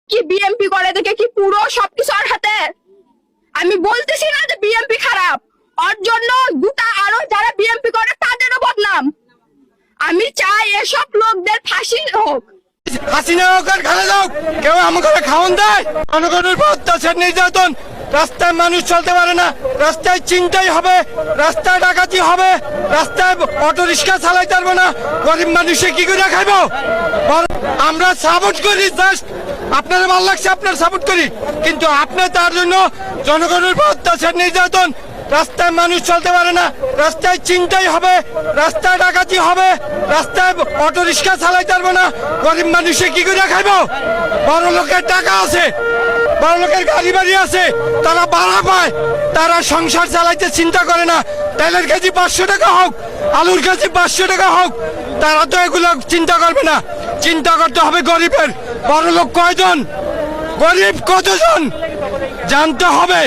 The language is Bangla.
কি বিএমপি করে দেখে কি পুরো সবকিছু ওর হাতে? আমি বলতেছি না যে বিএমপি খারাপ, ওর জন্য গোটা আরো যারা বিএমপি করে তাদেরও বদনাম। আমি চাই এসব লোকদের ফাঁসি হোক। হাসিনা হোক আর খালেদা হোক, কেউ আমাকে খাওয়ান দেয়? জনগণের উপর অত্যাচার, নির্যাতন, রাস্তায় মানুষ চলতে পারে না, রাস্তায় চিন্তাই হবে, রাস্তায় ডাকাতি হবে, রাস্তায় অটো রিক্সা চালাইতে পারবো না, গরিব মানুষে কি করে খাইবো? আমরা সাপোর্ট করি, জাস্ট আপনারা ভালো লাগছে আপনার সাপোর্ট করি, কিন্তু আপনি তার জন্য জনগণের উপর অত্যাচার, নির্যাতন, রাস্তায় মানুষ চলতে পারে না, রাস্তায় চিন্তাই হবে, রাস্তায় ডাকাতি হবে, রাস্তায় অটো রিক্সা চালাইতে পারবো না, গরিব মানুষে কি করে খাইবো? বড় লোকের টাকা আছে, বড় লোকের গাড়ি বাড়ি আছে, তারা ভাড়া পায়, তারা সংসার চালাইতে চিন্তা করে না। তেলের কেজি 500 টাকা হোক, আলুর কেজি 500 টাকা হোক, তারা তো এগুলো চিন্তা করবে না। চিন্তা করতে হবে গরিবের। বড় লোক কয়জন, গরিব কতজন জানতে হবে।